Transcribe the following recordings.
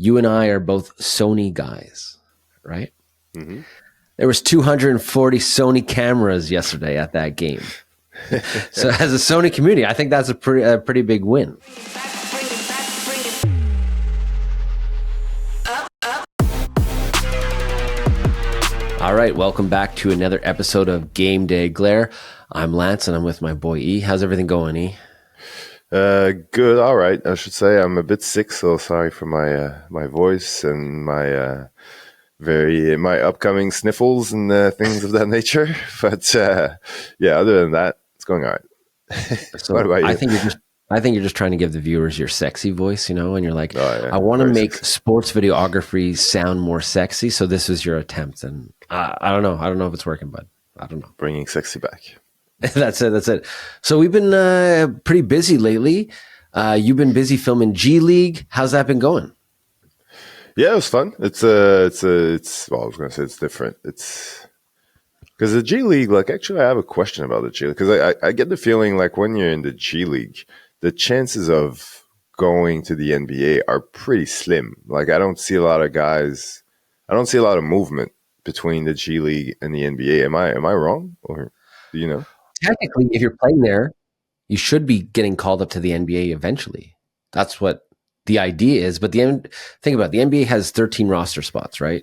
you and I are both Sony guys, right? Mm-hmm. There was 240 Sony cameras yesterday at that game. So as a Sony community, I think that's a pretty big win. All right, welcome back to another episode of Game Day Glare. I'm Lance, and I'm with my boy E. How's everything going, E? Good. All right. I should say I'm a bit sick, so sorry for my voice and my upcoming sniffles and things of that nature. But yeah, other than that, it's going all right. So what about you? I think you're just trying to give the viewers your sexy voice, and you're like, yeah, I want to make sexy sports videography sound more sexy. So this is your attempt, and I don't know. I don't know if it's working, but I don't know. Bringing sexy back. That's it. So we've been pretty busy lately. You've been busy filming G League. How's that been going? Yeah, it was fun. It's well, I was going to say it's different. It's because the G League, like, actually, I have a question about the G League because I get the feeling like when you're in the G League, the chances of going to the NBA are pretty slim. Like, I don't see a lot of movement between the G League and the NBA. Am I wrong, or do you know? Technically, if you're playing there, you should be getting called up to the NBA eventually. That's what the idea is. But think about it, the NBA has 13 roster spots, right?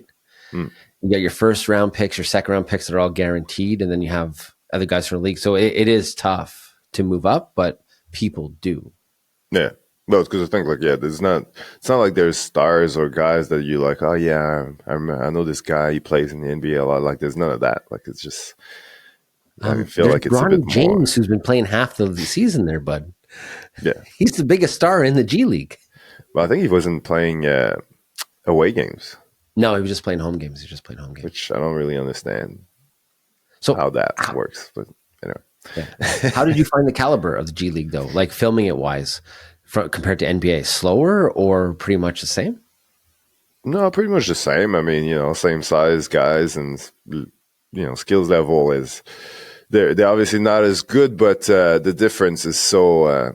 You got your first round picks, your second round picks that are all guaranteed, and then you have other guys from the league. So it is tough to move up, but people do. Yeah. Well, it's because I think, like, yeah, it's not like there's stars or guys that you like, oh yeah, I know this guy, he plays in the NBA a lot. Like, there's none of that. Like, it's just I feel like it's Bronny a bit James, more. who's been playing half the season there, bud. Yeah. He's the biggest star in the G League. Well, I think he wasn't playing away games. No, he was just playing home games. Which I don't really understand So how that works. But anyway. Yeah. How did you find the caliber of the G League, though? Like, filming it wise, compared to NBA, slower or pretty much the same? No, pretty much the same. I mean, same size guys, and skills level is they're obviously not as good, but the difference is so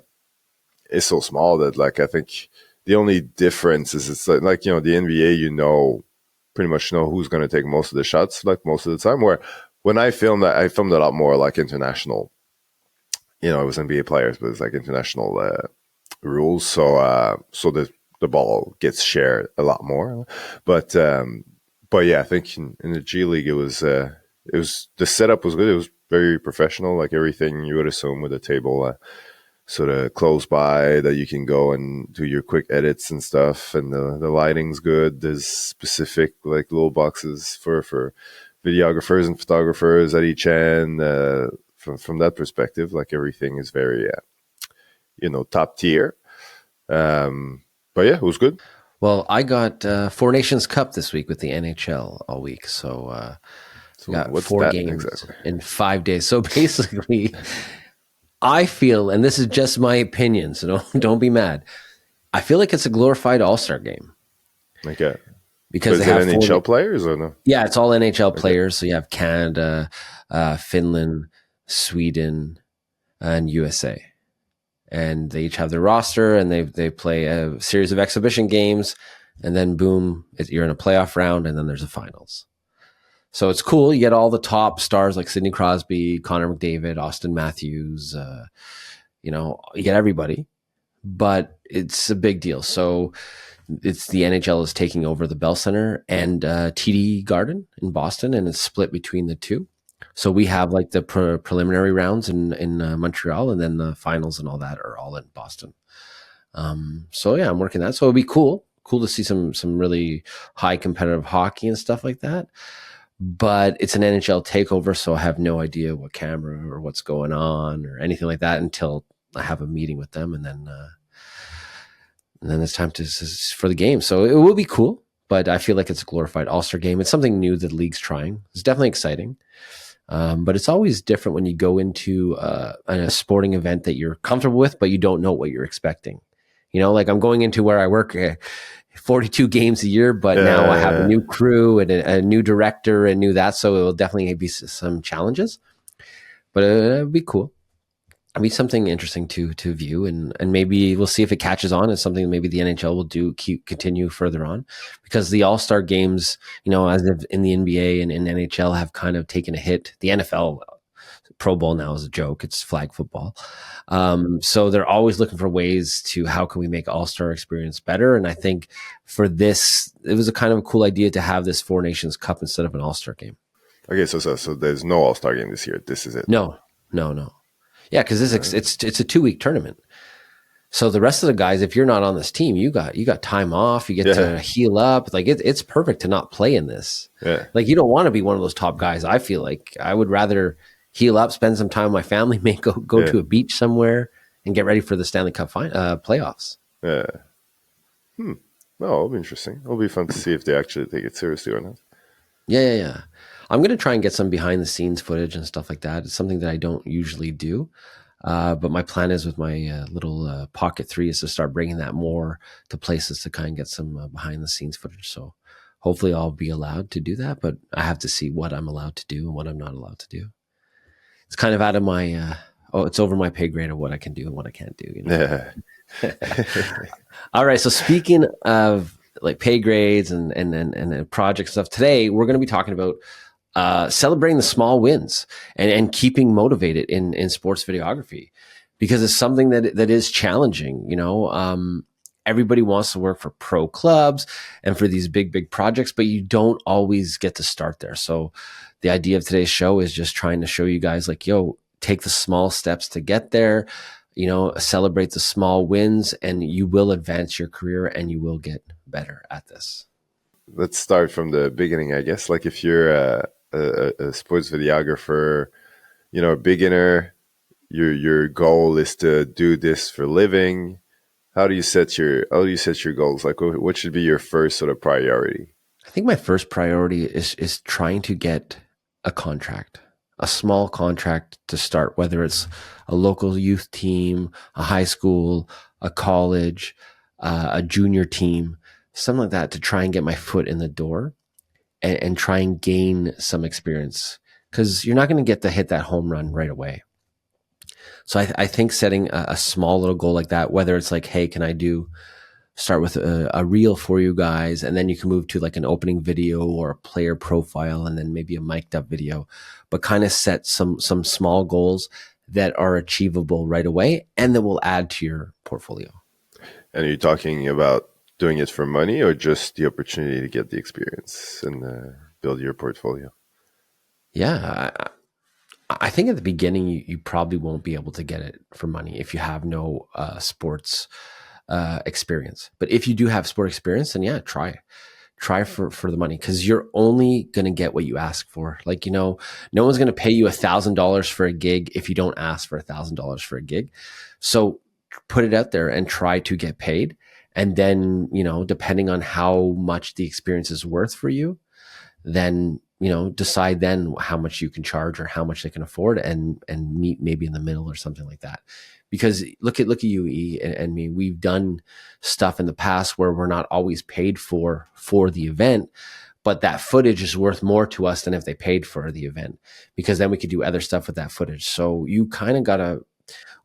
small that, like, I think the only difference is it's like the NBA, pretty much know who's going to take most of the shots, like, most of the time. Where when I filmed a lot more like international. It was NBA players, but it's like international rules, so the ball gets shared a lot more. But yeah, I think in the G League it was the setup was good. It was very professional, like everything you would assume with a table sort of close by that you can go and do your quick edits and stuff, and the lighting's good. There's specific, like, little boxes for videographers and photographers at each end. From that perspective, like, everything is very top tier. But yeah, it was good. Well, I got Four Nations Cup this week with the NHL all week, so got what's 4 that games exactly? in 5 days. So basically, I feel, and this is just my opinion, so don't be mad, I feel like it's a glorified All-Star game. Okay. Because they have NHL players or no? Yeah, it's all NHL players. So you have Canada, Finland, Sweden, and USA. And they each have their roster, and they play a series of exhibition games, and then boom, you're in a playoff round, and then there's a finals. So it's cool. You get all the top stars like Sidney Crosby, Connor McDavid, Austin Matthews. You get everybody, but it's a big deal. So it's the NHL is taking over the Bell Center and TD Garden in Boston, and it's split between the two. So we have, like, the preliminary rounds in Montreal, and then the finals and all that are all in Boston. So yeah, I'm working that. So it'll be cool to see some really high competitive hockey and stuff like that. But it's an NHL takeover, so I have no idea what camera or what's going on or anything like that until I have a meeting with them, and then it's time for the game. So it will be cool, but I feel like it's a glorified All-Star game. It's something new that the league's trying. It's definitely exciting. But it's always different when you go into a sporting event that you're comfortable with, but you don't know what you're expecting. Like, I'm going into where I work 42 games a year, but now I have a new crew and a new director and that. So it will definitely be some challenges, but it'll be cool. It'll be something interesting to view, and maybe we'll see if it catches on. It's something maybe the NHL will continue further on, because the All Star games, as if in the NBA and in NHL, have kind of taken a hit. The NFL Pro Bowl now is a joke; it's flag football. So they're always looking for ways to how can we make All Star experience better. And I think for this, it was a kind of a cool idea to have this Four Nations Cup instead of an All Star game. Okay, so there's no All Star game this year. This is it. No, no, no. Yeah, because it's a 2 week tournament. So the rest of the guys, if you're not on this team, you got time off. You get to heal up. Like it's perfect to not play in this. Yeah. Like you don't want to be one of those top guys. I feel like I would rather heal up, spend some time with my family, go to a beach somewhere, and get ready for the Stanley Cup playoffs. Yeah. No, it'll be interesting. It'll be fun to see if they actually take it seriously or not. Yeah. I'm going to try and get some behind the scenes footage and stuff like that. It's something that I don't usually do. But my plan is with my little Pocket 3 is to start bringing that more to places to kind of get some behind the scenes footage. So hopefully I'll be allowed to do that, but I have to see what I'm allowed to do and what I'm not allowed to do. It's kind of out of my, it's over my pay grade of what I can do and what I can't do. Yeah. All right. So speaking of like pay grades and project stuff, today we're going to be talking about celebrating the small wins and keeping motivated in sports videography, because it's something that is challenging. Everybody wants to work for pro clubs and for these big projects, but you don't always get to start there. So the idea of today's show is just trying to show you guys like, take the small steps to get there, celebrate the small wins, and you will advance your career and you will get better at this. Let's start from the beginning, I guess. Like if you're a sports videographer, a beginner, your goal is to do this for a living. How do you set your goals? Like what should be your first sort of priority? I think my first priority is trying to get a contract, a small contract to start, whether it's a local youth team, a high school, a college, a junior team, something like that, to try and get my foot in the door and try and gain some experience, because you're not going to get to hit that home run right away. So I think setting a small little goal like that, whether it's like, hey, can I start with a reel for you guys, and then you can move to like an opening video or a player profile, and then maybe a mic'd up video, but kind of set some small goals that are achievable right away and that will add to your portfolio. And are you talking about doing it for money or just the opportunity to get the experience and build your portfolio? Yeah, I think at the beginning you probably won't be able to get it for money if you have no sports experience. But if you do have sport experience, then yeah, try for the money, because you're only going to get what you ask for. Like, no one's going to pay you $1,000 for a gig if you don't ask for $1,000 for a gig. So put it out there and try to get paid. And then, depending on how much the experience is worth for you, then, decide then how much you can charge or how much they can afford, and meet maybe in the middle or something like that. Because look at you, E, and me. We've done stuff in the past where we're not always paid for the event, but that footage is worth more to us than if they paid for the event, because then we could do other stuff with that footage. So you kind of got to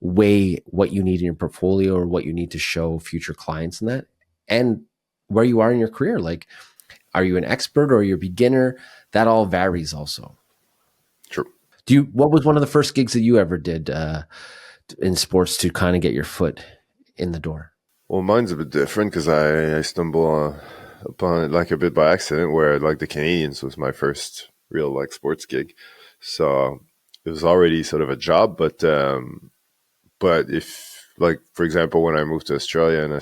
weigh what you need in your portfolio or what you need to show future clients in that, and where you are in your career. Like, are you an expert or you're a beginner? That all varies also. True. What was one of the first gigs that you ever did in sports to kind of get your foot in the door? Well, mine's a bit different because I stumbled upon it like a bit by accident, where like the Canadians was my first real like sports gig. So it was already sort of a job, but if, like, for example, when I moved to Australia and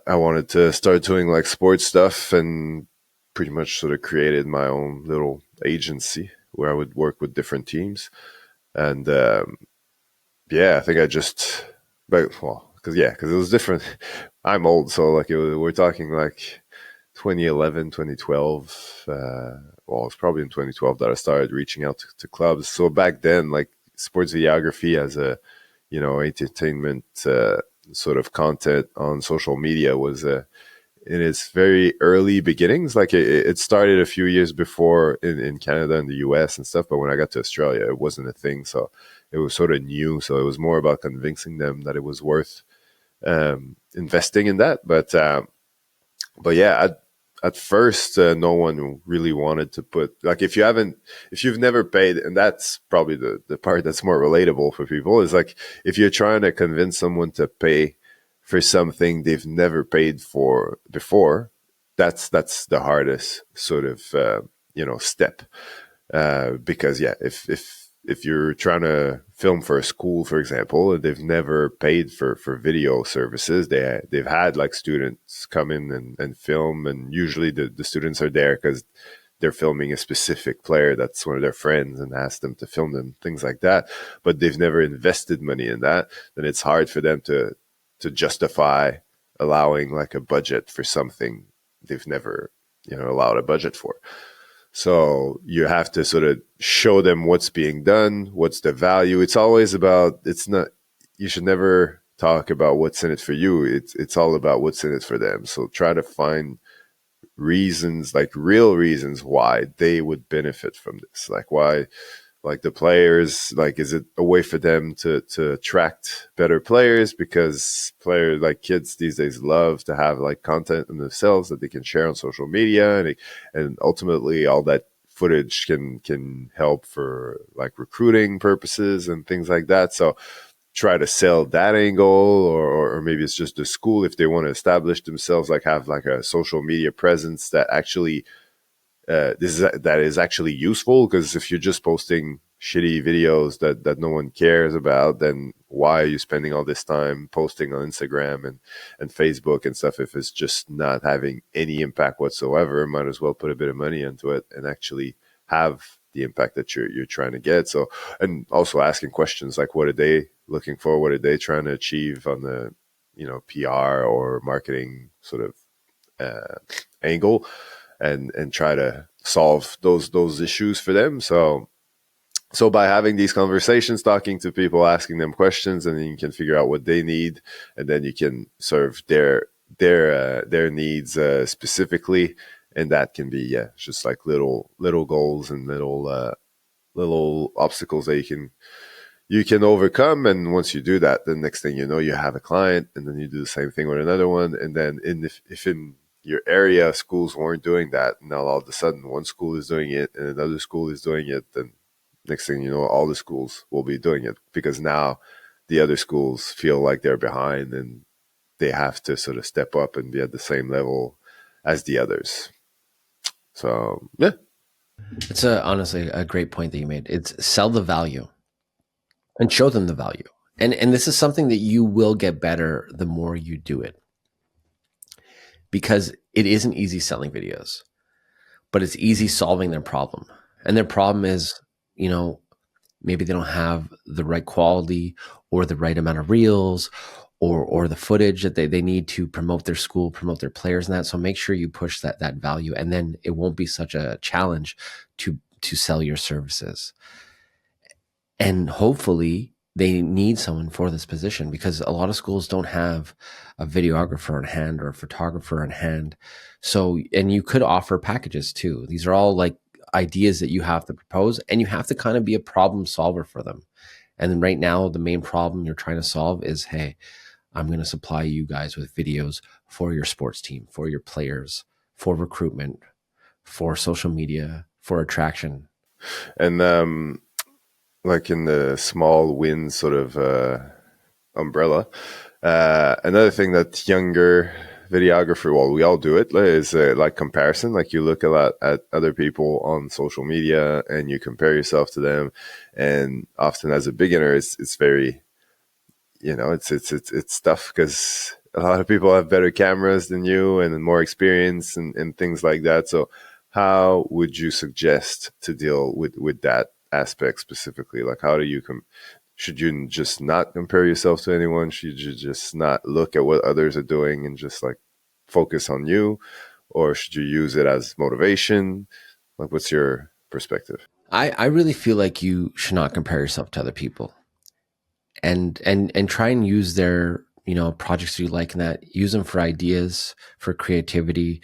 I wanted to start doing like sports stuff, and pretty much sort of created my own little agency where I would work with different teams. And I think I just, because it was different. I'm old, so like we're talking like 2011, 2012. It's probably in 2012 that I started reaching out to clubs. So back then, like sports videography as a, entertainment sort of content on social media was in its very early beginnings. Like it started a few years before in Canada and the US and stuff, but when I got to Australia, it wasn't a thing. So it was sort of new, so it was more about convincing them that it was worth investing in that. But yeah, at first, no one really wanted to put, like, if you've never paid, and that's probably the part that's more relatable for people, is like, if you're trying to convince someone to pay for something they've never paid for before, that's the hardest sort of, step. Because yeah, if you're trying to film for a school, for example, and they've never paid for video services, they've had like students come in and film, and usually the students are there because they're filming a specific player that's one of their friends and ask them to film them, things like that. But they've never invested money in that, then it's hard for them to justify allowing like a budget for something they've never allowed a budget for. So you have to sort of show them what's being done, what's the value. It's always about, it's not, you should never talk about what's in it for you. It's all about what's in it for them. So try to find reasons, like real reasons why they would benefit from this. Like why, like the players, like, is it a way for them to attract better players? Because players, like kids these days, love to have like content in themselves that they can share on social media, and ultimately all that footage can help for like recruiting purposes and things like that. So try to sell that angle, or maybe it's just the school, if they want to establish themselves, like have like a social media presence that actually that is actually useful. Because if you're just posting shitty videos that no one cares about, then why are you spending all this time posting on Instagram and Facebook and stuff if it's just not having any impact whatsoever? Might as well put a bit of money into it and actually have the impact that you're trying to get. So, and also asking questions like, what are they looking for? What are they trying to achieve on the PR or marketing sort of angle, and try to solve those issues for them. So by having these conversations, talking to people, asking them questions, and then you can figure out what they need, and then you can serve their needs specifically, and that can be just like little goals and little obstacles that you can overcome. And once you do that, the next thing you know, you have a client, and then you do the same thing with another one. And then if in your area schools weren't doing that, now all of a sudden one school is doing it and another school is doing it, then next thing you know, all the schools will be doing it, because now the other schools feel like they're behind and they have to sort of step up and be at the same level as the others. So yeah. It's honestly a great point that you made. It's sell the value and show them the value. And this is something that you will get better the more you do it, because it isn't easy selling videos, but it's easy solving their problem. And their problem is, maybe they don't have the right quality or the right amount of reels or the footage that they need to promote their school, promote their players and that. So make sure you push that value, and then it won't be such a challenge to sell your services. And hopefully they need someone for this position, because a lot of schools don't have a videographer in hand or a photographer in hand. So, and you could offer packages too. These are all like ideas that you have to propose, and you have to kind of be a problem solver for them. And then right now, the main problem you're trying to solve is, hey, I'm going to supply you guys with videos for your sports team, for your players, for recruitment, for social media, for attraction. And like in the small win sort of umbrella, another thing that younger videographer, well, we all do it, is like comparison. Like you look a lot at other people on social media and you compare yourself to them, and often as a beginner, it's very, it's tough, because a lot of people have better cameras than you and more experience and things like that. So how would you suggest to deal with that aspect specifically? Like, how do you should you just not compare yourself to anyone? Should you just not look at what others are doing and just like focus on you? Or should you use it as motivation? Like, what's your perspective? I really feel like you should not compare yourself to other people, and try and use their projects you like, and that use them for ideas, for creativity.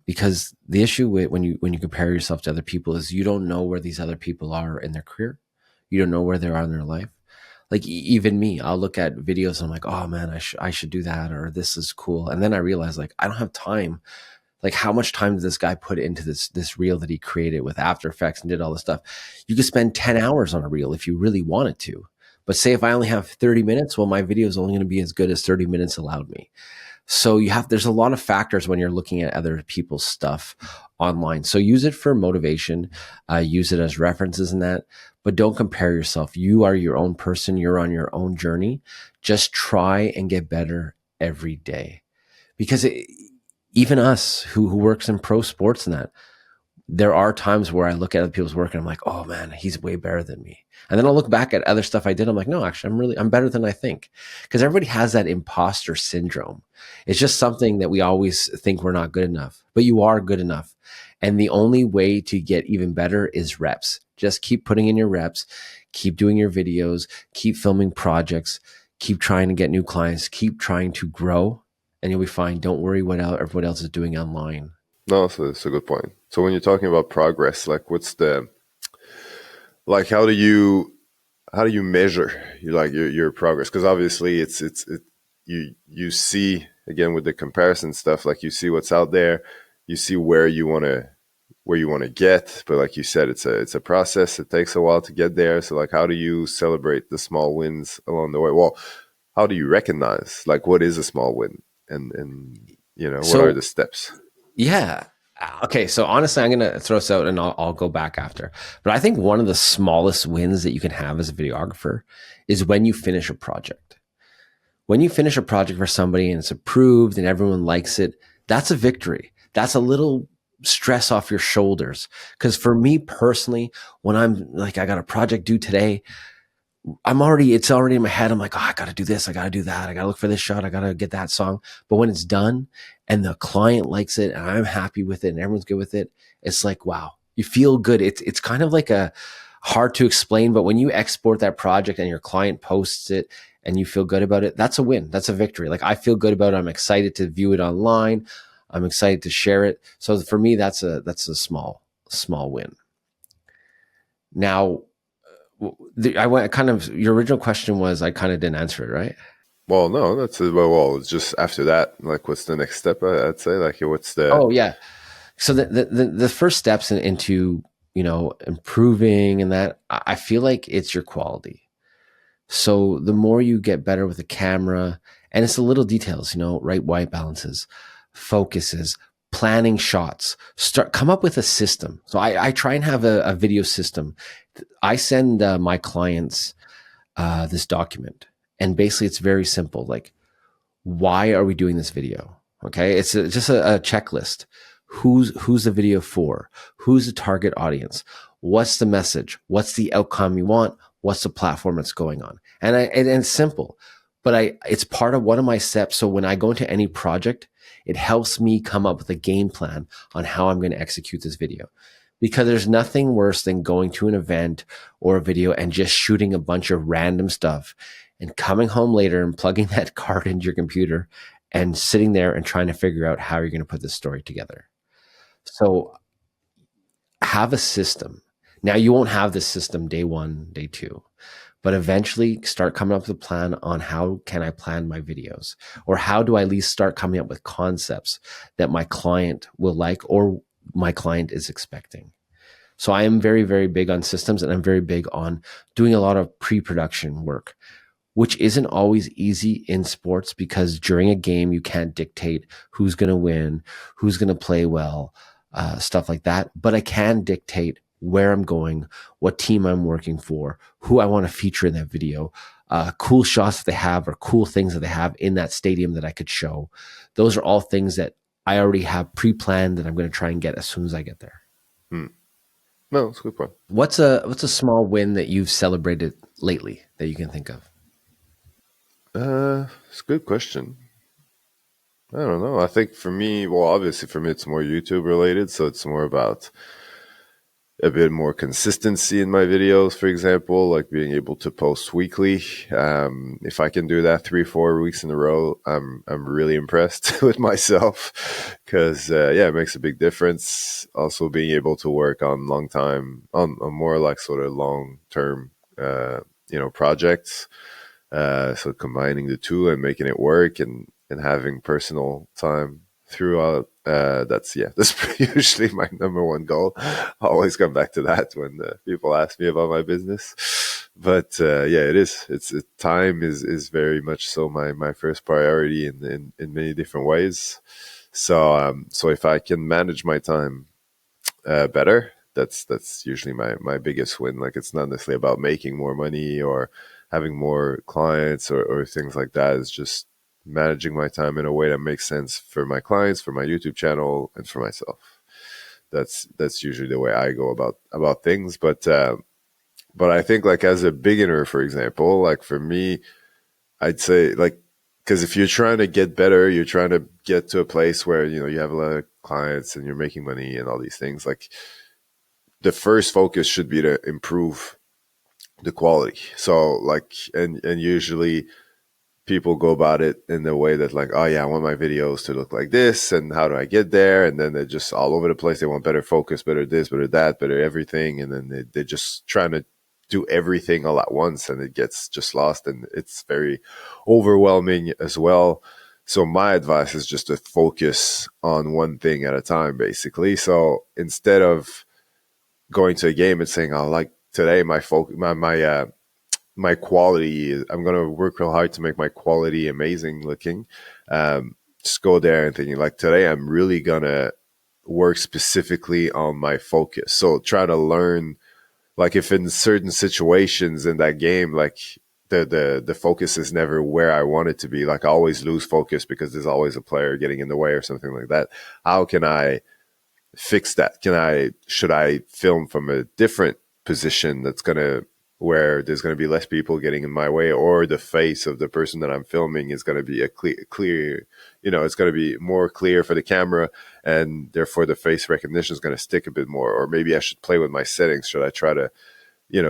Because the issue with when you compare yourself to other people is you don't know where these other people are in their career. You don't know where they are in their life. Like even me, I'll look at videos and I'm like, oh man, I should do that, or this is cool. And then I realize like I don't have time. Like how much time did this guy put into this reel that he created with After Effects and did all this stuff? You could spend 10 hours on a reel if you really wanted to. But say if I only have 30 minutes, well, my video is only going to be as good as 30 minutes allowed me. So there's a lot of factors when you're looking at other people's stuff online. So use it for motivation, use it as references in that, but don't compare yourself. You are your own person. You're on your own journey. Just try and get better every day, because even us who works in pro sports and that, there are times where I look at other people's work and I'm like, oh man, he's way better than me. And then I'll look back at other stuff I did. I'm like, no, actually, I'm better than I think. Because everybody has that imposter syndrome. It's just something that we always think we're not good enough, but you are good enough. And the only way to get even better is reps. Just keep putting in your reps, keep doing your videos, keep filming projects, keep trying to get new clients, keep trying to grow, and you'll be fine. Don't worry what everybody else is doing online. No, so it's a good point. So when you're talking about progress, like what's the like how do you measure your progress? Because obviously you see again with the comparison stuff, like you see what's out there, you see where you want to get, but like you said, it's a process. It takes a while to get there. So like, how do you celebrate the small wins along the way? Well, how do you recognize like what is a small win, and what are So the steps? yeah. Okay. So honestly, I'm going to throw this out and I'll go back after. But I think one of the smallest wins that you can have as a videographer is when you finish a project. When you finish a project for somebody and it's approved and everyone likes it, that's a victory. That's a little stress off your shoulders. Because for me personally, when I'm like, I got a project due today, it's already in my head. I'm like, oh, I got to do this. I got to do that. I got to look for this shot. I got to get that song. But when it's done and the client likes it and I'm happy with it and everyone's good with it, it's like, wow, you feel good. It's kind of like a hard to explain, but when you export that project and your client posts it and you feel good about it, that's a win. That's a victory. Like I feel good about it. I'm excited to view it online. I'm excited to share it. So for me, that's a small win. Now, I went kind of, your original question was, I kind of didn't answer it, right? Well, no, that's well. It's just after that, like, what's the next step? I'd say, like, what's the Oh yeah. So the first steps into, improving and that, I feel like it's your quality. So the more you get better with the camera, and it's the little details, right white balances, focuses, planning shots, come up with a system. So I try and have a video system. I send my clients this document, and basically it's very simple. Like, why are we doing this video? Okay, it's just a checklist. Who's the video for? Who's the target audience? What's the message? What's the outcome you want? What's the platform it's going on? And it's simple, but it's part of one of my steps. So when I go into any project, it helps me come up with a game plan on how I'm going to execute this video. Because there's nothing worse than going to an event or a video and just shooting a bunch of random stuff and coming home later and plugging that card into your computer and sitting there and trying to figure out how you're going to put this story together. So have a system. Now you won't have this system day one, day two, but eventually start coming up with a plan on how can I plan my videos, or how do I at least start coming up with concepts that my client will like or my client is expecting. So I am very, very big on systems, and I'm very big on doing a lot of pre-production work, which isn't always easy in sports because during a game, you can't dictate who's going to win, who's going to play well, stuff like that. But I can dictate where I'm going, what team I'm working for, who I want to feature in that video, cool shots that they have or cool things that they have in that stadium that I could show. Those are all things that I already have pre-planned that I'm going to try and get as soon as I get there. hmm. No, it's a good point. What's a small win that you've celebrated lately that you can think of? It's a good question. I don't know. I think for me, well, obviously for me, it's more YouTube related, so it's more about a bit more consistency in my videos, for example, like being able to post weekly. If I can do that 3-4 weeks in a row, I'm really impressed with myself because it makes a big difference. Also, being able to work on on more like sort of long term projects. So combining the two and making it work, and having personal time throughout. That's usually my number one goal. I always come back to that when people ask me about my business. But yeah, it is. Time is very much so my first priority in many different ways. So if I can manage my time better, that's usually my biggest win. Like, it's not necessarily about making more money or having more clients or things like that. It's just managing my time in a way that makes sense for my clients, for my YouTube channel, and for myself. That's usually the way I go about things. But I think, like, as a beginner, for example, like for me, I'd say, like, because if you're trying to get better, you're trying to get to a place where you have a lot of clients and you're making money and all these things. Like, the first focus should be to improve the quality. So, like, and usually people go about it in the way that, like, oh yeah, I want my videos to look like this, and how do I get there? And then they're just all over the place. They want better focus, better this, better that, better everything, and then they're just trying to do everything all at once, and it gets just lost, and it's very overwhelming as well. So my advice is just to focus on one thing at a time, basically. So instead of going to a game and saying, "Oh, like today, my quality I'm going to work real hard to make my quality amazing looking." Just go there and thinking, like, today I'm really gonna work specifically on my focus. So try to learn, like, if in certain situations in that game, like, the focus is never where I want it to be. Like, I always lose focus because there's always a player getting in the way or something like that. How can I fix that? Should I film from a different position that's gonna where there's going to be less people getting in my way, or the face of the person that I'm filming is going to be a clear, it's going to be more clear for the camera, and therefore the face recognition is going to stick a bit more. Or maybe I should play with my settings. Should I try to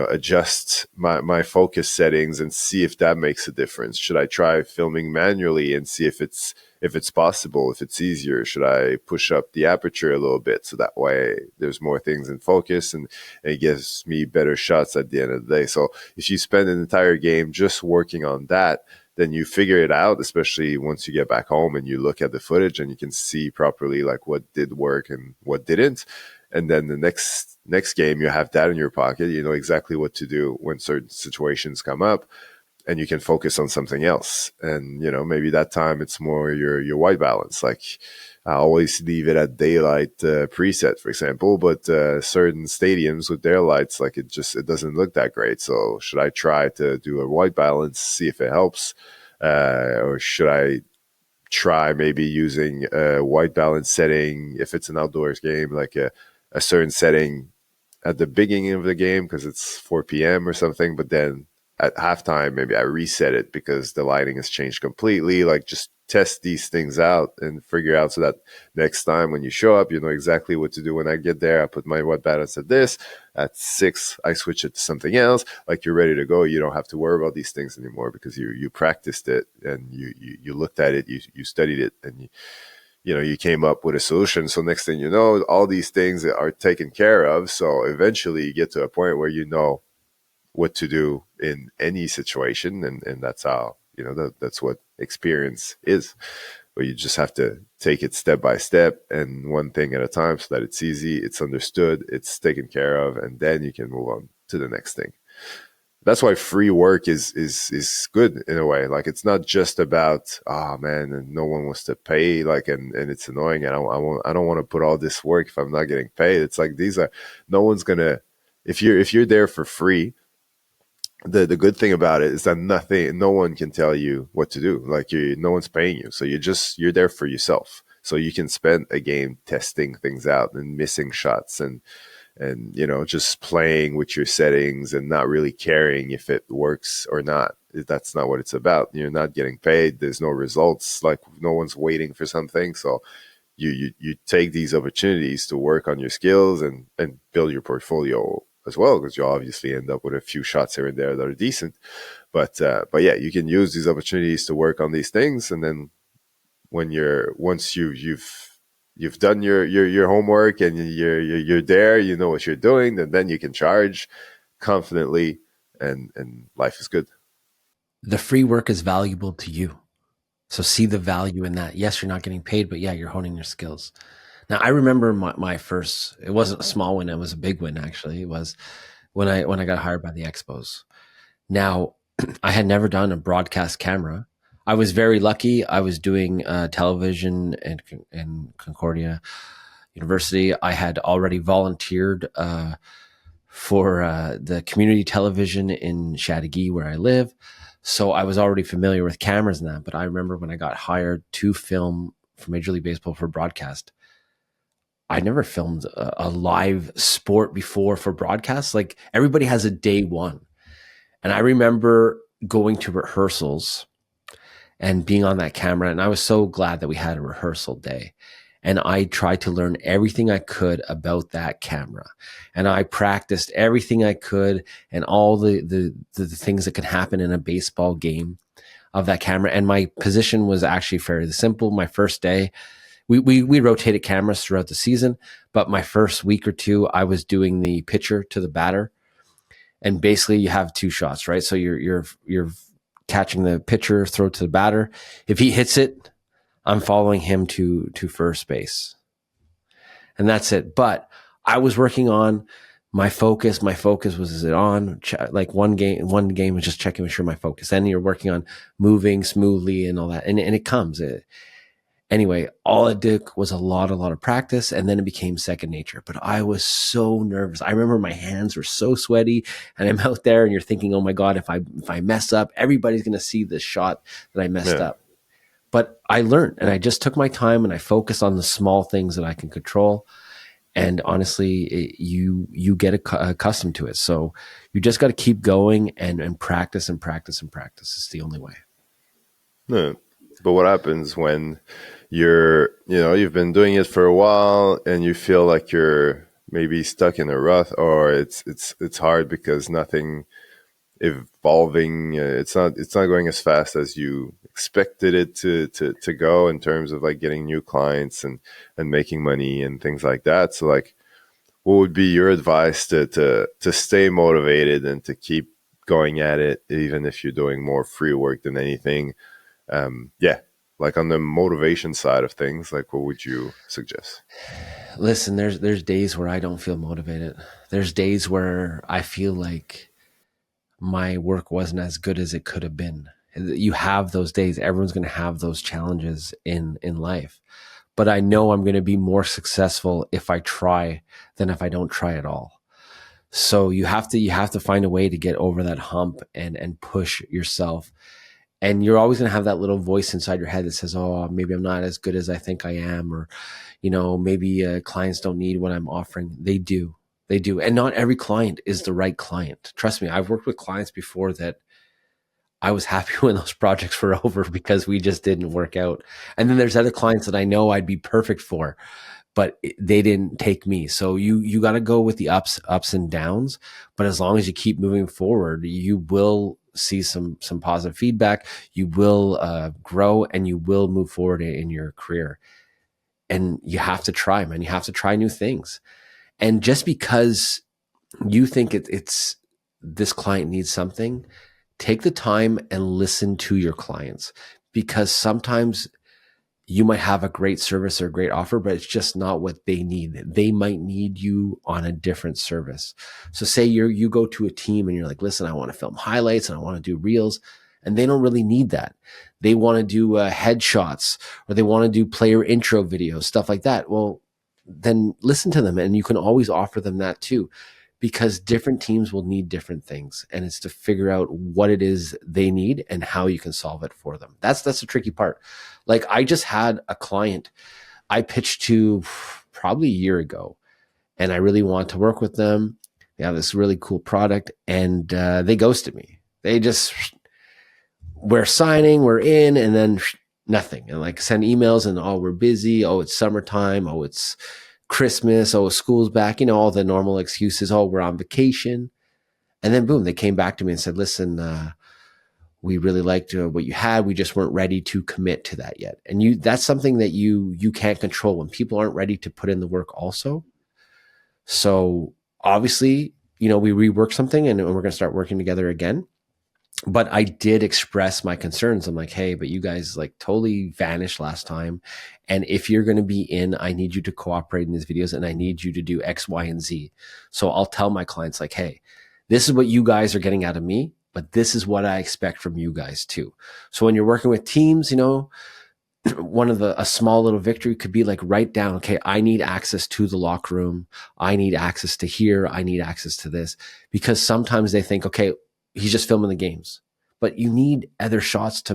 adjust my focus settings and see if that makes a difference? Should I try filming manually and see if it's possible, if it's easier? Should I push up the aperture a little bit so that way there's more things in focus, and it gives me better shots at the end of the day? So if you spend an entire game just working on that, then you figure it out, especially once you get back home and you look at the footage and you can see properly, like, what did work and what didn't. And then the next game, you have that in your pocket. You know exactly what to do when certain situations come up, and you can focus on something else. And maybe that time it's more your white balance. Like, I always leave it at daylight preset, for example, but certain stadiums with their lights, like, it doesn't look that great. So should I try to do a white balance, see if it helps, or should I try maybe using a white balance setting if it's an outdoors game, like a certain setting at the beginning of the game because it's 4 p.m. or something, but then at halftime maybe I reset it because the lighting has changed completely. Like, just test these things out and figure out, so that next time when you show up, you know exactly what to do. When I get there, I put my white balance at this. At 6, I switch it to something else. Like, you're ready to go. You don't have to worry about these things anymore because you practiced it, and you looked at it, you studied it, and you came up with a solution. So next thing you know, all these things are taken care of. So eventually you get to a point where you know what to do in any situation. And that's how, that's what experience is. But you just have to take it step by step and one thing at a time, so that it's easy, it's understood, it's taken care of, and then you can move on to the next thing. That's why free work is good in a way. Like, it's not just about, oh man, and no one wants to pay, like, and it's annoying, and I don't want to put all this work if I'm not getting paid. It's like, no one's gonna, if you're there for free, the good thing about it is that no one can tell you what to do. Like, no one's paying you, so you're there for yourself. So you can spend a game testing things out and missing shots, and just playing with your settings and not really caring if it works or not. That's not what it's about. You're not getting paid. There's no results. Like, no one's waiting for something. So you take these opportunities to work on your skills and build your portfolio as well, because you'll obviously end up with a few shots here and there that are decent. But yeah, you can use these opportunities to work on these things, and then once you've done your homework and you're there, you know what you're doing, and then you can charge confidently and life is good. The free work is valuable to you. So see the value in that. Yes, you're not getting paid, but yeah, you're honing your skills. Now I remember my first, it wasn't a small win, it was a big win actually. It was when I got hired by the Expos. Now I had never done a broadcast camera. I was very lucky. I was doing television in Concordia University. I had already volunteered for the community television in Chateauguay, where I live. So I was already familiar with cameras and that. But I remember when I got hired to film for Major League Baseball for broadcast, I never filmed a live sport before for broadcast. Like everybody has a day one. And I remember going to rehearsals and being on that camera. And I was so glad that we had a rehearsal day. And I tried to learn everything I could about that camera. And I practiced everything I could and all the things that could happen in a baseball game of that camera. And my position was actually fairly simple. My first day, we rotated cameras throughout the season, but my first week or two, I was doing the pitcher to the batter. And basically you have two shots, right? So you're catching the pitcher, throw to the batter. If he hits it, I'm following him to first base, and that's it. But I was working on my focus. My focus was, is it on? Like one game was just checking sure my focus. Then you're working on moving smoothly and all that, and it comes. Anyway, all it did was a lot of practice, and then it became second nature. But I was so nervous. I remember my hands were so sweaty, and I'm out there, and you're thinking, "Oh my god, if I mess up, everybody's going to see this shot that I messed Yeah. up." But I learned, and I just took my time, and I focused on the small things that I can control. And honestly, you get accustomed to it. So you just got to keep going and practice and practice and practice. It's the only way. No. But what happens when you've been doing it for a while and you feel like you're maybe stuck in a rut, or it's hard because nothing evolving, it's not going as fast as you expected it to go in terms of like getting new clients and making money and things like that. So like, what would be your advice to stay motivated and to keep going at it, even if you're doing more free work than anything? Yeah, like on the motivation side of things, like what would you suggest? Listen, there's days where I don't feel motivated. There's days where I feel like my work wasn't as good as it could have been. You have those days. Everyone's going to have those challenges in life. But I know I'm going to be more successful if I try than if I don't try at all. So you have to find a way to get over that hump and push yourself. And you're always going to have that little voice inside your head that says, "Oh, maybe I'm not as good as I think I am," or maybe clients don't need what I'm offering. They do. They do. And not every client is the right client. Trust me, I've worked with clients before that I was happy when those projects were over because we just didn't work out. And then there's other clients that I know I'd be perfect for, but they didn't take me. So you got to go with the ups and downs. But as long as you keep moving forward, you will see some positive feedback. You will grow, and you will move forward in your career. And you have to try, man. You have to try new things. And just because you think it's this client needs something, take the time and listen to your clients, because sometimes you might have a great service or a great offer, but it's just not what they need. They might need you on a different service. So say you go to a team and you're like, "Listen, I want to film highlights and I want to do reels," and they don't really need that. They want to do headshots, or they want to do player intro videos, stuff like that. Well, then listen to them, and you can always offer them that too, because different teams will need different things, and it's to figure out what it is they need and how you can solve it for them. That's the tricky part. Like I just had a client I pitched to probably a year ago, and I really want to work with them. They have this really cool product, and they ghosted me. They just, we're signing, we're in, and then nothing. And like send emails and, "Oh, we're busy. Oh, it's summertime. Oh, it's Christmas. Oh, school's back." All the normal excuses. "Oh, we're on vacation." And then boom, they came back to me and said, "Listen, we really liked what you had. We just weren't ready to commit to that yet." And that's something that you can't control when people aren't ready to put in the work also. So obviously we rework something and we're going to start working together again. But I did express my concerns. I'm like, hey, but you guys like totally vanished last time. And if you're going to be in, I need you to cooperate in these videos and I need you to do X, Y, and Z. So I'll tell my clients, like, hey, this is what you guys are getting out of me, but this is what I expect from you guys too. So when you're working with teams, one of a small little victory could be like, write down, okay, I need access to the locker room. I need access to here. I need access to this, because sometimes they think, okay, he's just filming the games, but you need other shots to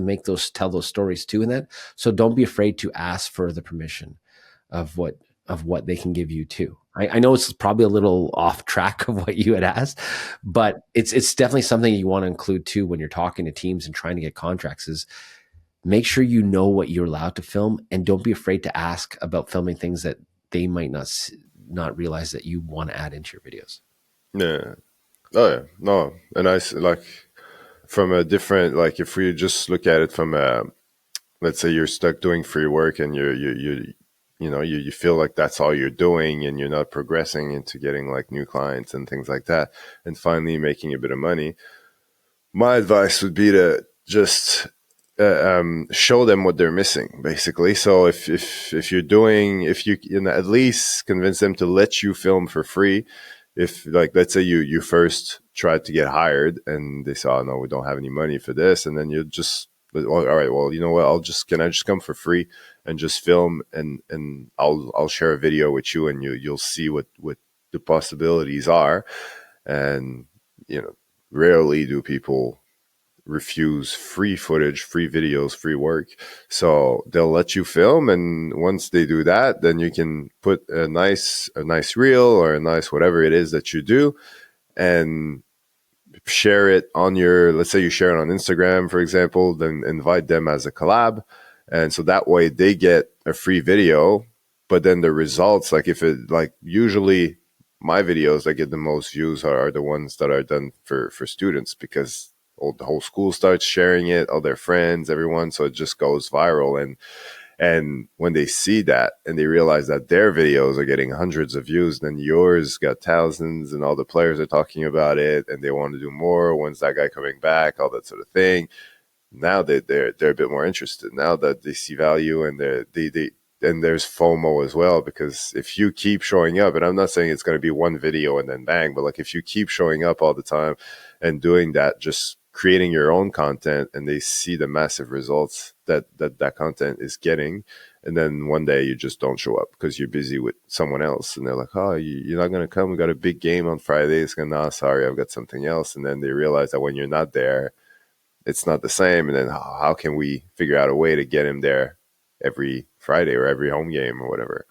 tell those stories too. In that. So don't be afraid to ask for the permission of what they can give you too. I know it's probably a little off track of what you had asked, but it's definitely something you want to include too when you're talking to teams and trying to get contracts. Is make sure you know what you're allowed to film, and don't be afraid to ask about filming things that they might not realize that you want to add into your videos. Yeah. Oh yeah. No. And like from a different, like if we just look at it from a, let's say you're stuck doing free work and you feel like that's all you're doing and you're not progressing into getting like new clients and things like that and finally making a bit of money. My advice would be to just show them what they're missing, basically. So if you're doing, if at least convince them to let you film for free. If like, let's say you first tried to get hired and they say, oh no, we don't have any money for this, and then you just, all right, well, you know what, can I just come for free and just film, and I'll share a video with you, and you'll see what the possibilities are. And rarely do people refuse free footage, free videos, free work. So they'll let you film, and once they do that, then you can put a nice reel or a nice whatever it is that you do, and share it on your, let's say you share it on Instagram, for example, then invite them as a collab. And so that way they get a free video, but then the results, like if it, like usually my videos that get the most views are the ones that are done for students, because the whole school starts sharing it, all their friends, everyone. So it just goes viral. And when they see that and they realize that their videos are getting hundreds of views, then yours got thousands, and all the players are talking about it and they want to do more. When's that guy coming back? All that sort of thing. Now they're a bit more interested. Now that they see value, and they and there's FOMO as well, because if you keep showing up, and I'm not saying it's going to be one video and then bang, but like if you keep showing up all the time and doing that, just creating your own content, and they see the massive results that content is getting, and then one day you just don't show up because you're busy with someone else, and they're like, oh, you're not going to come, we got a big game on Friday. It's going to, nah, sorry, I've got something else. And then they realize that when you're not there, it's not the same. And then how can we figure out a way to get him there every Friday or every home game or whatever?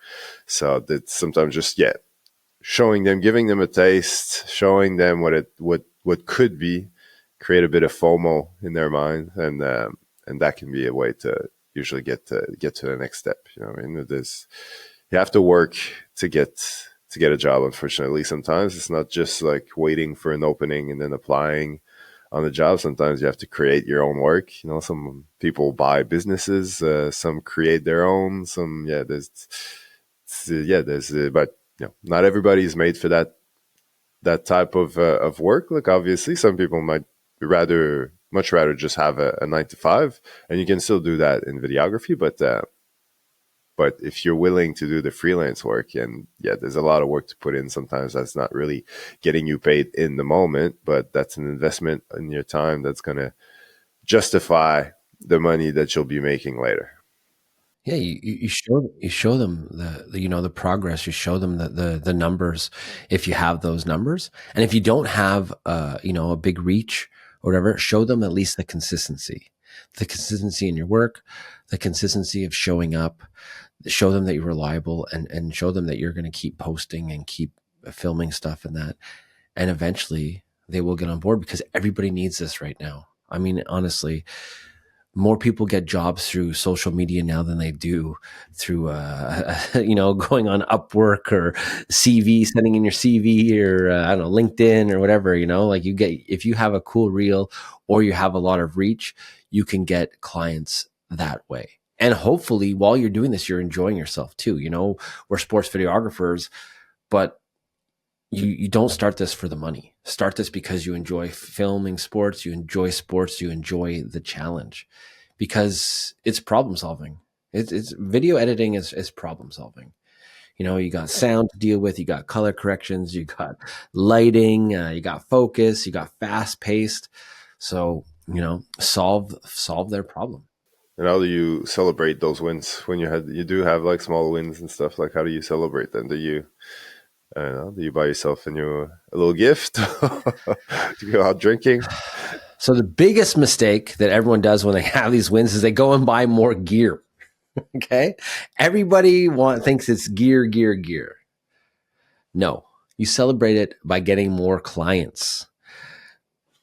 So that sometimes just, showing them, giving them a taste, showing them what could be, create a bit of FOMO in their mind, and that can be a way to usually get to the next step. You know what I mean? You have to work to get a job. Unfortunately, sometimes it's not just like waiting for an opening and then applying on the job. Sometimes you have to create your own work. Some people buy businesses, some create their own. Some but not everybody is made for that type of work. Like obviously, some people might much rather just have a 9 to 5, and you can still do that in videography. But if you're willing to do the freelance work, and there's a lot of work to put in. Sometimes that's not really getting you paid in the moment, but that's an investment in your time that's going to justify the money that you'll be making later. Yeah, you show them the progress. You show them the numbers if you have those numbers, and if you don't have a big reach or whatever, show them at least the consistency in your work, the consistency of showing up. Show them that you're reliable, and show them that you're going to keep posting and keep filming stuff and that, and eventually they will get on board, because everybody needs this right now. I mean, honestly, more people get jobs through social media now than they do through going on Upwork or sending in your CV, or I don't know, LinkedIn or whatever. Like, if you have a cool reel or you have a lot of reach, you can get clients that way. And hopefully while you're doing this, you're enjoying yourself too. We're sports videographers, but you don't start this for the money. Start this because you enjoy filming sports, you enjoy sports, you enjoy the challenge, because it's problem solving. It's video editing is problem solving. You know, you got sound to deal with, you got color corrections, you got lighting, you got focus, you got fast paced. So, you know, solve their problem. And how do you celebrate those wins when you do have like small wins and stuff? Like, how do you celebrate them? Do you, I don't know, do you buy yourself a little gift? Do you go out drinking? So the biggest mistake that everyone does when they have these wins is they go and buy more gear. Okay. Everybody thinks it's gear, gear, gear. No, you celebrate it by getting more clients.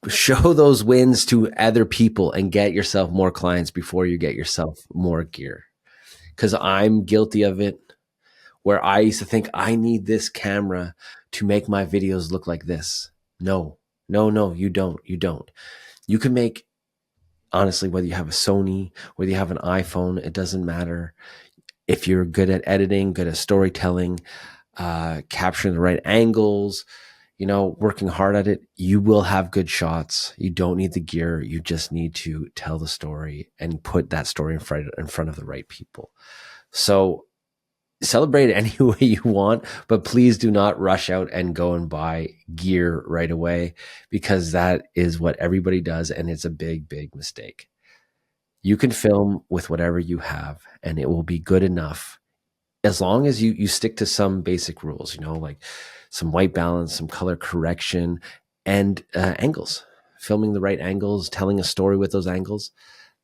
Show those wins to other people and get yourself more clients before you get yourself more gear. Because I'm guilty of it, where I used to think I need this camera to make my videos look like this. No, no, you don't. You don't. You can make, honestly, whether you have a Sony, whether you have an iPhone, it doesn't matter. If you're good at editing, good at storytelling, capturing the right angles, you know, working hard at it, you will have good shots. You don't need the gear. You just need to tell the story and put that story in front of the right people. So celebrate it any way you want, but please do not rush out and go and buy gear right away, because that is what everybody does. And it's a big, big mistake. You can film with whatever you have and it will be good enough, as long as you stick to some basic rules, you know, like some white balance, some color correction, and angles, filming the right angles, telling a story with those angles.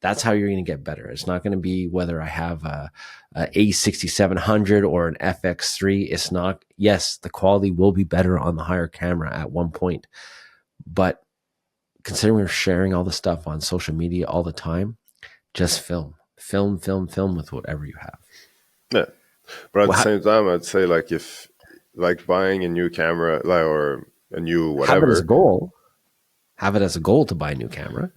That's how you're going to get better. It's not going to be whether I have a A6700 or an FX3. It's not. Yes, the quality will be better on the higher camera at one point, but considering we're sharing all the stuff on social media all the time, just film with whatever you have. Yeah. But at the Well, same time, I'd say like if like buying a new camera like, or a new have it as a whatever, goal. Have it as a goal to buy a new camera,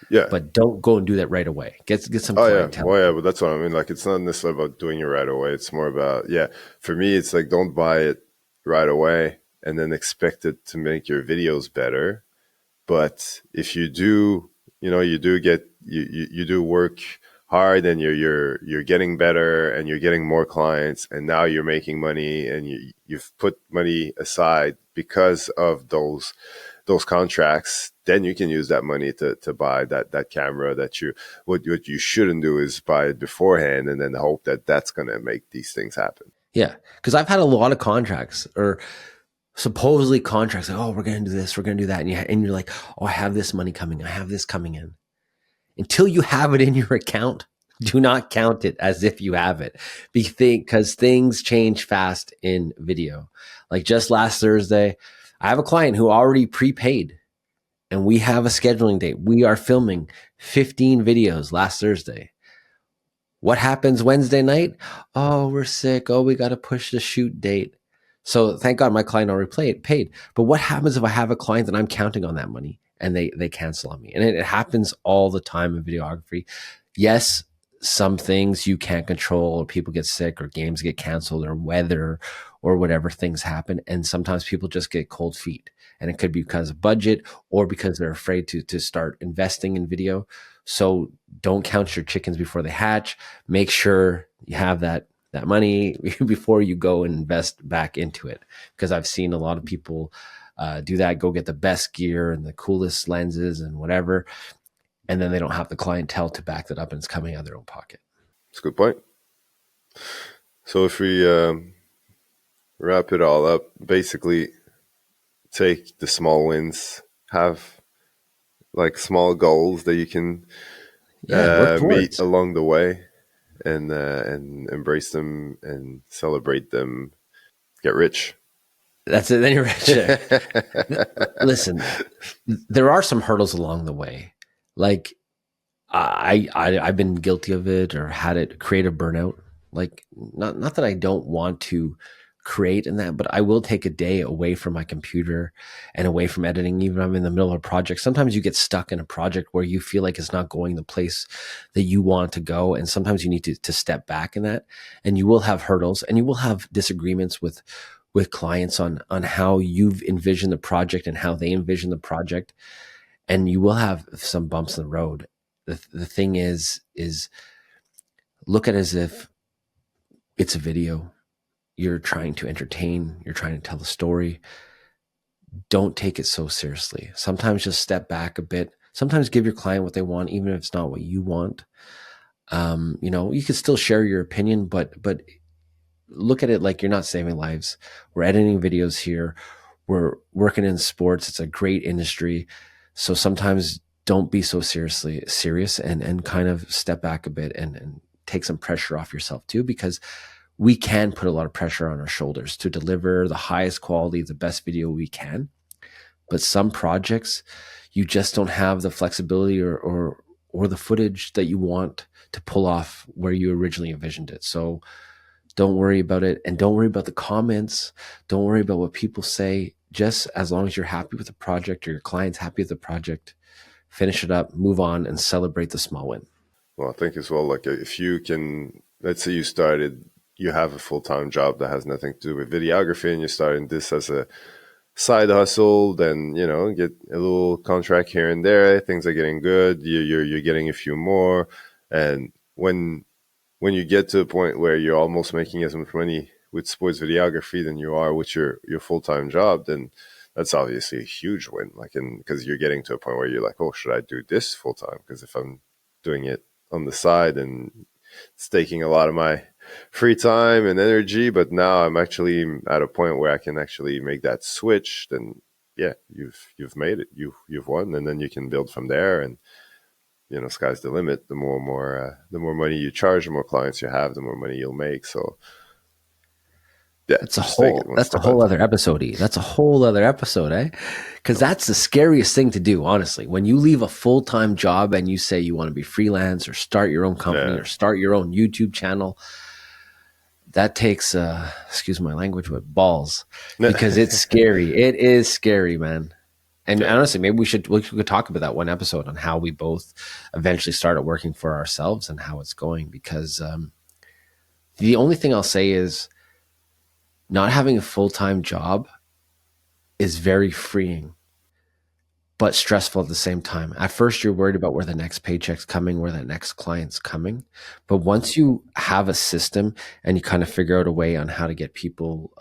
yeah. but don't go and do that right away. Get some Oh yeah, clientele. well yeah, but that's what I mean. Like it's not necessarily about doing it right away. It's more about yeah. For me, it's like don't buy it right away and then expect it to make your videos better. But if you do, you know, you do get you do work hard and you're getting better and you're getting more clients and now you're making money and you've put money aside because of those contracts, then you can use that money to buy that camera that you what you shouldn't do is buy it beforehand and then hope that that's going to make these things happen. Yeah, because I've had a lot of contracts, or supposedly contracts, like, oh, we're going to do this, we're going to do that, and you're like, oh, I have this money coming, I have this coming in. Until you have it in your account, do not count it as if you have it, because things change fast in video. Like just last Thursday, I have a client who already prepaid, and we have a scheduling date. We are filming 15 videos last Thursday. What happens Wednesday night? Oh, we're sick. Oh, we got to push the shoot date. So thank God my client already paid. But what happens if I have a client that I'm counting on that money and they cancel on me? And it happens all the time in videography. Yes, some things you can't control, or people get sick, or games get canceled, or weather, or whatever things happen. And sometimes people just get cold feet. And it could be because of budget or because they're afraid to start investing in video. So don't count your chickens before they hatch. Make sure you have that money before you go and invest back into it. Because I've seen a lot of people do that, go get the best gear and the coolest lenses and whatever, and then they don't have the clientele to back that up, and it's coming out of their own pocket. That's a good point. So if we wrap it all up, basically take the small wins, have like small goals that you can Yeah, work meet towards. along the way and embrace them and celebrate them. Get rich. That's it. Then you're rich. Listen, there are some hurdles along the way. Like I've been guilty of it, or had it create a burnout. Like not that I don't want to create in that, but I will take a day away from my computer and away from editing, even if I'm in the middle of a project. Sometimes you get stuck in a project where you feel like it's not going the place that you want to go. And sometimes you need to step back in that, and you will have hurdles and you will have disagreements with clients on how you've envisioned the project and how they envision the project, and you will have some bumps in the road. The thing is look at it as if it's a video. You're trying to entertain, you're trying to tell a story. Don't take it so seriously. Sometimes just step back a bit. Sometimes give your client what they want, even if it's not what you want. You can still share your opinion, but look at it like you're not saving lives. We're editing videos here. We're working in sports. It's a great industry. So sometimes don't be so serious and kind of step back a bit and take some pressure off yourself too, because we can put a lot of pressure on our shoulders to deliver the highest quality, the best video we can. But some projects, you just don't have the flexibility or the footage that you want to pull off where you originally envisioned it. So don't worry about it, and don't worry about the comments. Don't worry about what people say. Just as long as you're happy with the project or your client's happy with the project, finish it up, move on, and celebrate the small win. Well, I think as well, like if you can, let's say you have a full-time job that has nothing to do with videography and you're starting this as a side hustle, then, get a little contract here and there. Things are getting good. You're getting a few more. And when you get to a point where you're almost making as much money with sports videography than you are with your full-time job, then that's obviously a huge win. Like, because you're getting to a point where you're like, oh, should I do this full-time? Because if I'm doing it on the side and it's taking a lot of my free time and energy, but now I'm actually at a point where I can actually make that switch, then yeah, you've made it. You've won, and then you can build from there. And sky's the limit. The more money you charge, the more clients you have, the more money you'll make. So yeah, just take it one That's a step at a whole other time. episode. That's a whole other episode, eh? Because that's the scariest thing to do, honestly. When you leave a full-time job and you say you want to be freelance or start your own company Yeah. or start your own YouTube channel, that takes excuse my language, but balls, because it's scary. It is scary, man. And Yeah. honestly, maybe we could talk about that one episode on how we both eventually started working for ourselves and how it's going. Because the only thing I'll say is not having a full-time job is very freeing, but stressful at the same time. At first, you're worried about where the next paycheck's coming, where that next client's coming. But once you have a system and you kind of figure out a way on how to get people,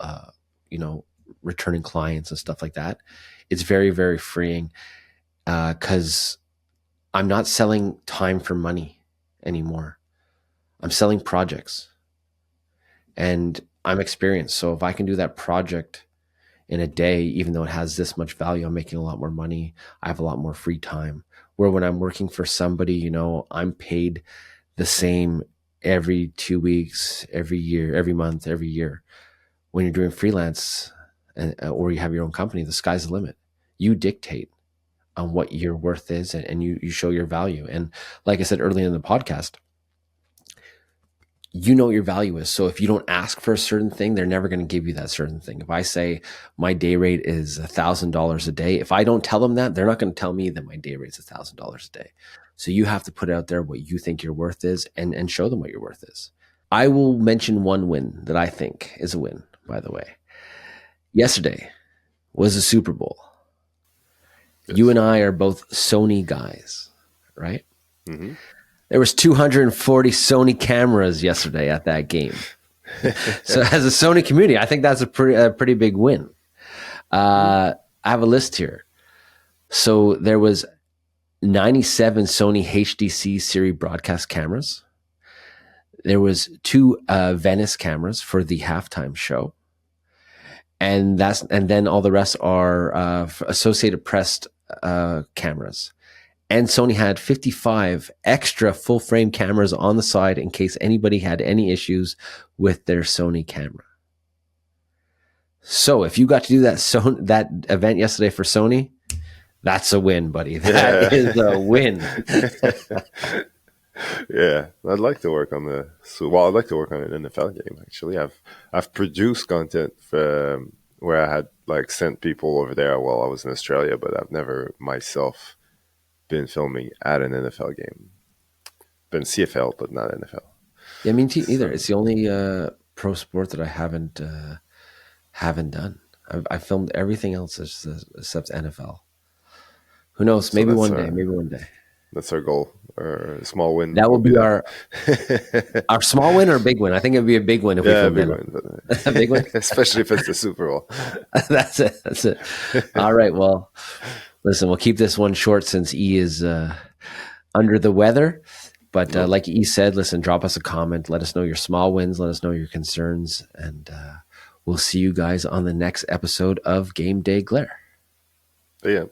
you know, returning clients and stuff like that, it's very, very freeing, because I'm not selling time for money anymore. I'm selling projects, and I'm experienced. So if I can do that project in a day, even though it has this much value, I'm making a lot more money. I have a lot more free time. Where when I'm working for somebody, I'm paid the same every 2 weeks, every year, every month, every year. When you're doing freelance, or you have your own company, the sky's the limit. You dictate on what your worth is, and you show your value. And like I said earlier in the podcast, you know what your value is. So if you don't ask for a certain thing, they're never going to give you that certain thing. If I say my day rate is $1,000 a day, if I don't tell them that, they're not going to tell me that my day rate is $1,000 a day. So you have to put out there what you think your worth is, and show them what your worth is. I will mention one win that I think is a win, by the way. Yesterday was the Super Bowl. You Yes. and I are both Sony guys, right? Mm-hmm. There was 240 Sony cameras yesterday at that game. So as a Sony community, I think that's a pretty big win. I have a list here. So there was 97 Sony HDC series broadcast cameras. There was 2 Venice cameras for the halftime show, and then all the rest are Associated Press cameras. And Sony had 55 extra full frame cameras on the side in case anybody had any issues with their Sony camera. So if you got to do that event yesterday for Sony, that's a win, buddy. That is a win. Yeah, I'd like to work on an NFL game. Actually, I've produced content where I had like sent people over there while I was in Australia, but I've never myself been filming at an NFL game. Been CFL, but not NFL. Yeah, me too, either. So It's the only pro sport that I haven't haven't done. I filmed everything else except NFL. Who knows? So Maybe one day. Maybe one day. that's our goal. Our small win That will will be be that. our small win or big win. I think it'd be a big win if we Yeah, filmed big NFL. win. A big win. Especially if it's the Super Bowl. That's it. That's it. All right. Well, listen, we'll keep this one short since E is under the weather. But like E said, listen, drop us a comment. Let us know your small wins. Let us know your concerns. And we'll see you guys on the next episode of Game Day Glare. Yeah.